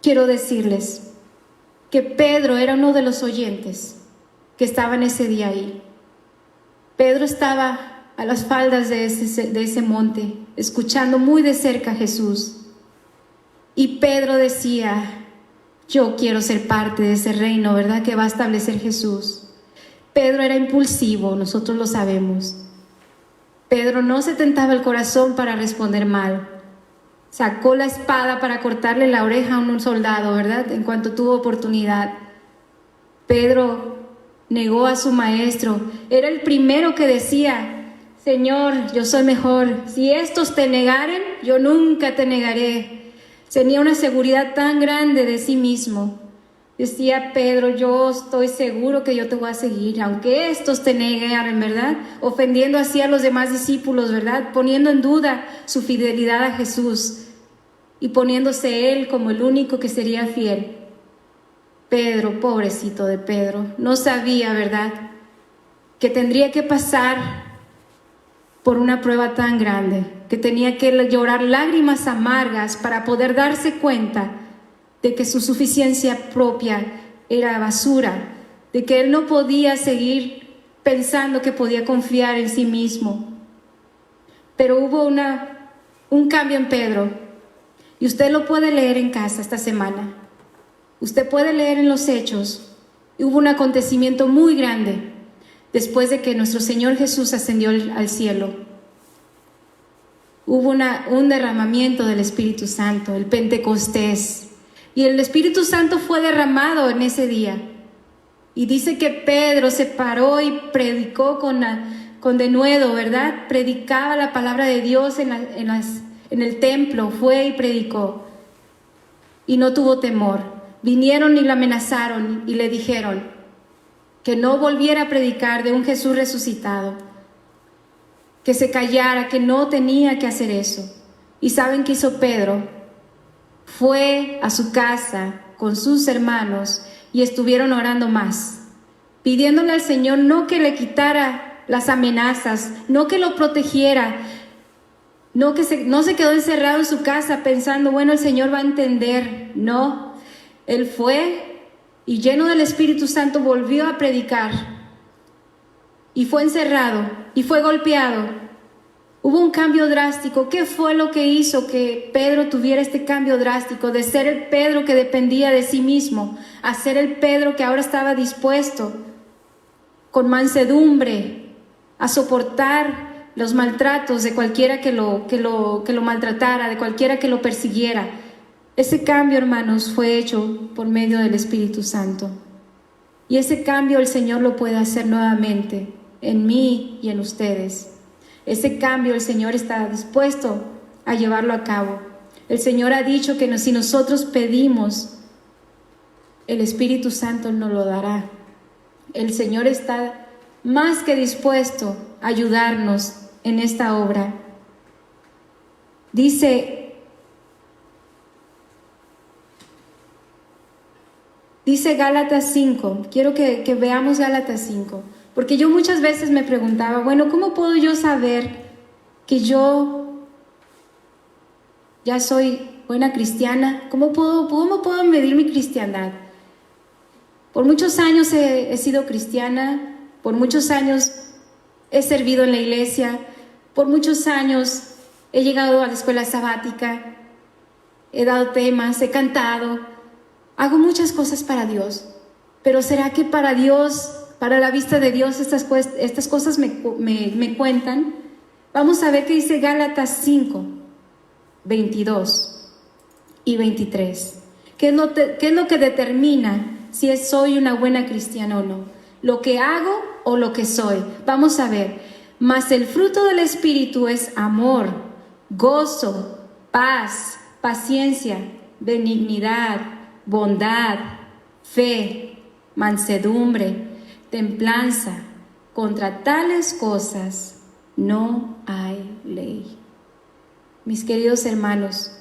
quiero decirles que Pedro era uno de los oyentes que estaban ese día ahí. Pedro estaba a las faldas de ese monte, escuchando muy de cerca a Jesús. Y Pedro decía, yo quiero ser parte de ese reino, ¿verdad?, que va a establecer Jesús. Pedro era impulsivo, nosotros lo sabemos. Pedro no se tentaba el corazón para responder mal. Sacó la espada para cortarle la oreja a un soldado, ¿verdad?, en cuanto tuvo oportunidad. Pedro negó a su maestro. Era el primero que decía, Señor, yo soy mejor. Si estos te negaren, yo nunca te negaré. Tenía una seguridad tan grande de sí mismo. Decía Pedro, yo estoy seguro que yo te voy a seguir, aunque estos te negaren, ¿verdad? Ofendiendo así a los demás discípulos, ¿verdad? Poniendo en duda su fidelidad a Jesús y poniéndose él como el único que sería fiel. Pedro, pobrecito de Pedro, no sabía, ¿verdad?, que tendría que pasar por una prueba tan grande, que tenía que llorar lágrimas amargas para poder darse cuenta de que su suficiencia propia era basura, de que él no podía seguir pensando que podía confiar en sí mismo. Pero hubo un cambio en Pedro, y usted lo puede leer en casa esta semana. Usted puede leer en los Hechos. Hubo un acontecimiento muy grande después de que nuestro Señor Jesús ascendió al cielo. Hubo un derramamiento del Espíritu Santo, el Pentecostés. Y el Espíritu Santo fue derramado en ese día. Y dice que Pedro se paró y predicó con denuedo, ¿verdad? Predicaba la palabra de Dios en el templo, fue y predicó. Y no tuvo temor. Vinieron y lo amenazaron y le dijeron que no volviera a predicar de un Jesús resucitado, que se callara, que no tenía que hacer eso. ¿Y saben qué hizo Pedro? Fue a su casa con sus hermanos y estuvieron orando más, pidiéndole al Señor no que le quitara las amenazas, no que lo protegiera, no se quedó encerrado en su casa pensando, bueno, el Señor va a entender. No. Él fue y lleno del Espíritu Santo volvió a predicar y fue encerrado y fue golpeado. Hubo un cambio drástico. ¿Qué fue lo que hizo que Pedro tuviera este cambio drástico de ser el Pedro que dependía de sí mismo a ser el Pedro que ahora estaba dispuesto con mansedumbre a soportar los maltratos de cualquiera que lo maltratara, de cualquiera que lo persiguiera? Ese cambio, hermanos, fue hecho por medio del Espíritu Santo. Y ese cambio el Señor lo puede hacer nuevamente en mí y en ustedes. Ese cambio el Señor está dispuesto a llevarlo a cabo. El Señor ha dicho que si nosotros pedimos, el Espíritu Santo nos lo dará. El Señor está más que dispuesto a ayudarnos en esta obra. Dice Gálatas 5, quiero que veamos Gálatas 5, porque yo muchas veces me preguntaba, bueno, ¿cómo puedo yo saber que yo ya soy buena cristiana? ¿Cómo puedo medir mi cristiandad? Por muchos años he sido cristiana, por muchos años he servido en la iglesia, por muchos años he llegado a la escuela sabática, he dado temas, he cantado. Hago muchas cosas para Dios, pero ¿será que para Dios, para la vista de Dios, estas cosas me cuentan? Vamos a ver qué dice Gálatas 5, 22 y 23. ¿Qué es lo que determina si soy una buena cristiana o no? ¿Lo que hago o lo que soy? Vamos a ver. Mas el fruto del Espíritu es amor, gozo, paz, paciencia, benignidad, bondad, fe, mansedumbre, templanza. Contra tales cosas no hay ley. Mis queridos hermanos,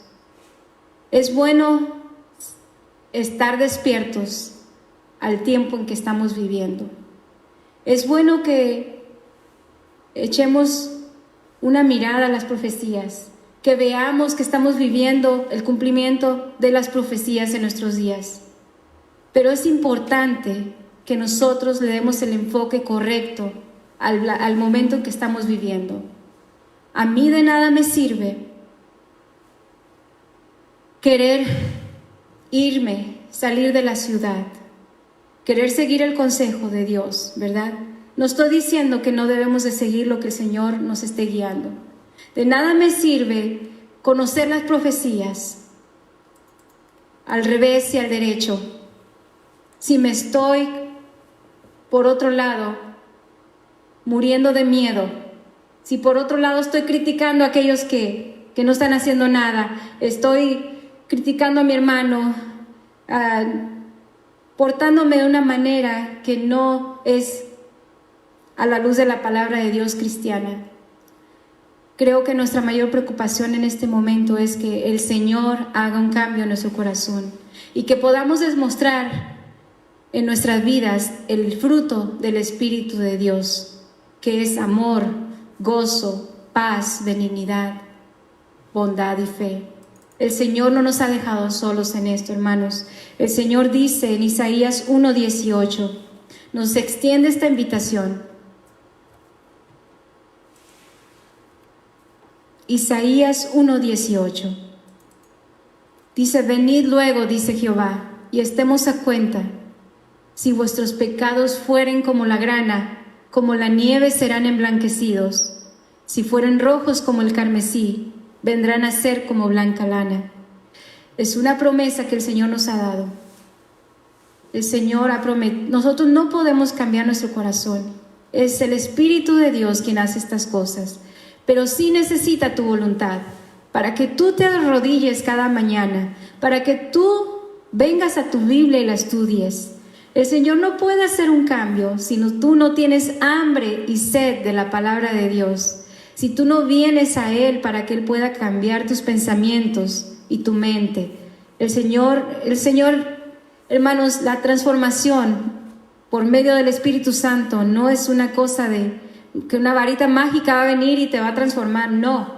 es bueno estar despiertos al tiempo en que estamos viviendo. Es bueno que echemos una mirada a las profecías, que veamos que estamos viviendo el cumplimiento de las profecías en nuestros días. Pero es importante que nosotros le demos el enfoque correcto al momento en que estamos viviendo. A mí de nada me sirve querer irme, salir de la ciudad, querer seguir el consejo de Dios, ¿verdad? No estoy diciendo que no debemos de seguir lo que el Señor nos esté guiando. De nada me sirve conocer las profecías al revés y al derecho si me estoy, por otro lado, muriendo de miedo. Si por otro lado estoy criticando a aquellos que no están haciendo nada, estoy criticando a mi hermano, portándome de una manera que no es a la luz de la palabra de Dios cristiana. Creo que nuestra mayor preocupación en este momento es que el Señor haga un cambio en nuestro corazón y que podamos demostrar en nuestras vidas el fruto del Espíritu de Dios, que es amor, gozo, paz, benignidad, bondad y fe. El Señor no nos ha dejado solos en esto, hermanos. El Señor dice en Isaías 1:18, nos extiende esta invitación. Isaías 1:18 dice: venid luego, dice Jehová, y estemos a cuenta. Si vuestros pecados fueren como la grana, como la nieve serán emblanquecidos. Si fueren rojos como el carmesí, vendrán a ser como blanca lana. Es una promesa que el Señor nos ha dado. El Señor ha prometido. Nosotros no podemos cambiar nuestro corazón. Es el Espíritu de Dios quien hace estas cosas. Pero sí necesita tu voluntad para que tú te arrodilles cada mañana, para que tú vengas a tu Biblia y la estudies. El Señor no puede hacer un cambio si tú no tienes hambre y sed de la palabra de Dios. Si tú no vienes a Él para que Él pueda cambiar tus pensamientos y tu mente. El Señor, hermanos, la transformación por medio del Espíritu Santo no es una cosa de que una varita mágica va a venir y te va a transformar. No.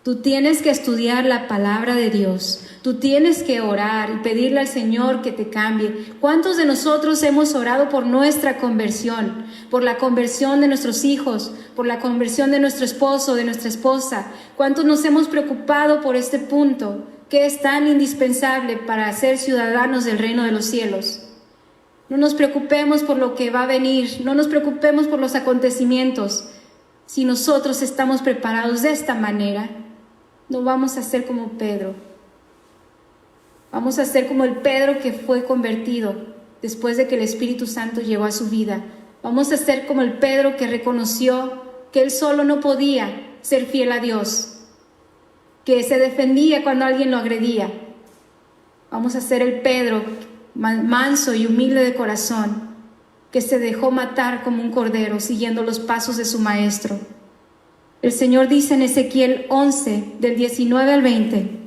Tú tienes que estudiar la palabra de Dios. Tú tienes que orar y pedirle al Señor que te cambie. ¿Cuántos de nosotros hemos orado por nuestra conversión? Por la conversión de nuestros hijos, por la conversión de nuestro esposo, de nuestra esposa. ¿Cuántos nos hemos preocupado por este punto que es tan indispensable para ser ciudadanos del reino de los cielos? No nos preocupemos por lo que va a venir, no nos preocupemos por los acontecimientos. Si nosotros estamos preparados de esta manera, no vamos a ser como Pedro. Vamos a ser como el Pedro que fue convertido después de que el Espíritu Santo llegó a su vida. Vamos a ser como el Pedro que reconoció que él solo no podía ser fiel a Dios, que se defendía cuando alguien lo agredía. Vamos a ser el Pedro manso y humilde de corazón, que se dejó matar como un cordero siguiendo los pasos de su maestro. El Señor dice en Ezequiel 11, del 19 al 20,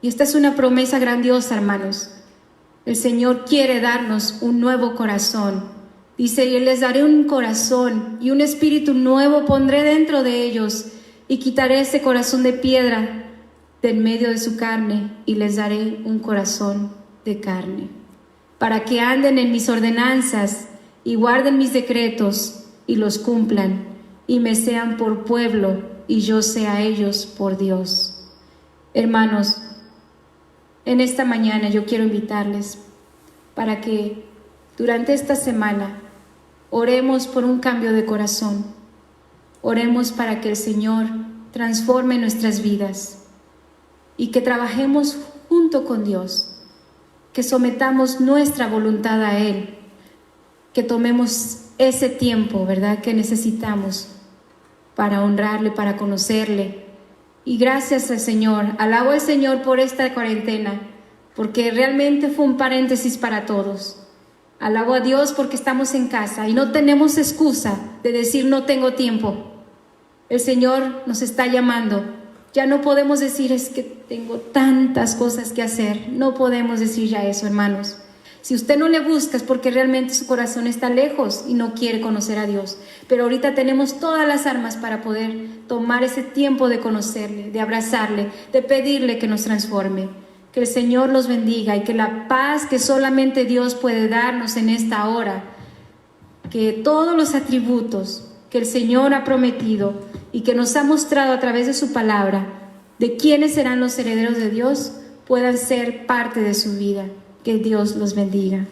y esta es una promesa grandiosa, hermanos. El Señor quiere darnos un nuevo corazón. Dice: y les daré un corazón y un espíritu nuevo pondré dentro de ellos, y quitaré ese corazón de piedra de en medio de su carne, y les daré un corazón de carne, para que anden en mis ordenanzas y guarden mis decretos y los cumplan, y me sean por pueblo y yo sea a ellos por Dios. Hermanos, en esta mañana yo quiero invitarles para que durante esta semana oremos por un cambio de corazón. Oremos para que el Señor transforme nuestras vidas y que trabajemos junto con Dios, que sometamos nuestra voluntad a Él, que tomemos ese tiempo, ¿verdad?, que necesitamos para honrarle, para conocerle. Y gracias al Señor, alabo al Señor por esta cuarentena, porque realmente fue un paréntesis para todos. Alabo a Dios porque estamos en casa y no tenemos excusa de decir no tengo tiempo. El Señor nos está llamando. Ya no podemos decir es que tengo tantas cosas que hacer. No podemos decir ya eso, hermanos. Si usted no le busca es porque realmente su corazón está lejos y no quiere conocer a Dios. Pero ahorita tenemos todas las armas para poder tomar ese tiempo de conocerle, de abrazarle, de pedirle que nos transforme. Que el Señor los bendiga y que la paz que solamente Dios puede darnos en esta hora, que todos los atributos que el Señor ha prometido y que nos ha mostrado a través de su palabra, de quiénes serán los herederos de Dios, puedan ser parte de su vida. Que Dios los bendiga.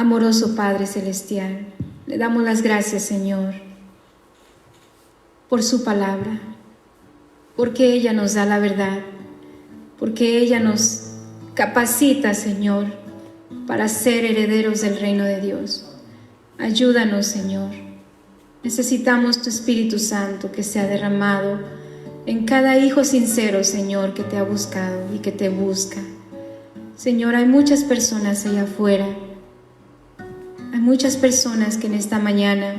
Amoroso Padre Celestial, le damos las gracias, Señor, por su palabra, porque ella nos da la verdad, porque ella nos capacita, Señor, para ser herederos del reino de Dios. Ayúdanos, Señor. Necesitamos tu Espíritu Santo que sea derramado en cada hijo sincero, Señor, que te ha buscado y que te busca. Señor, hay muchas personas allá afuera. Hay muchas personas que en esta mañana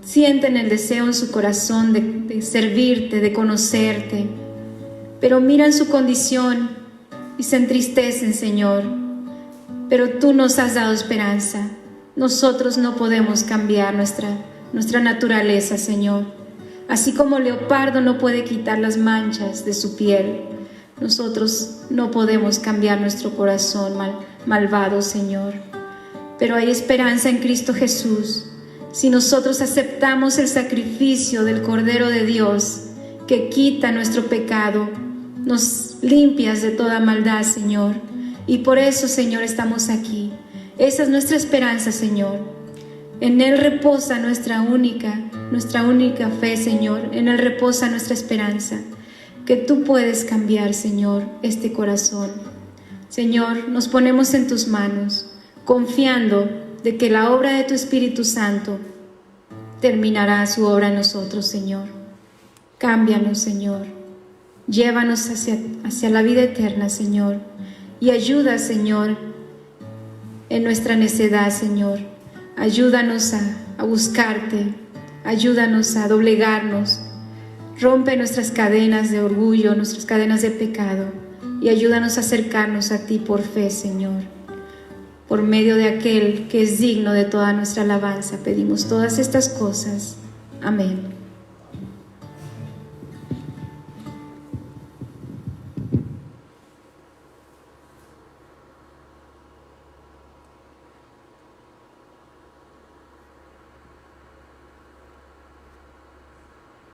sienten el deseo en su corazón de servirte, de conocerte, pero miran su condición y se entristecen, Señor. Pero tú nos has dado esperanza. Nosotros no podemos cambiar nuestra naturaleza, Señor. Así como el leopardo no puede quitar las manchas de su piel, nosotros no podemos cambiar nuestro corazón malvado, Señor. Pero hay esperanza en Cristo Jesús. Si nosotros aceptamos el sacrificio del Cordero de Dios, que quita nuestro pecado, nos limpias de toda maldad, Señor. Y por eso, Señor, estamos aquí. Esa es nuestra esperanza, Señor. En Él reposa nuestra única fe, Señor. En Él reposa nuestra esperanza. Que tú puedes cambiar, Señor, este corazón. Señor, nos ponemos en tus manos, confiando de que la obra de tu Espíritu Santo terminará su obra en nosotros, Señor. Cámbianos, Señor. Llévanos hacia la vida eterna, Señor. Y ayuda, Señor, en nuestra necedad, Señor. Ayúdanos a buscarte. Ayúdanos a doblegarnos. Rompe nuestras cadenas de orgullo, nuestras cadenas de pecado. Y ayúdanos a acercarnos a ti por fe, Señor. Por medio de aquel que es digno de toda nuestra alabanza, pedimos todas estas cosas. Amén.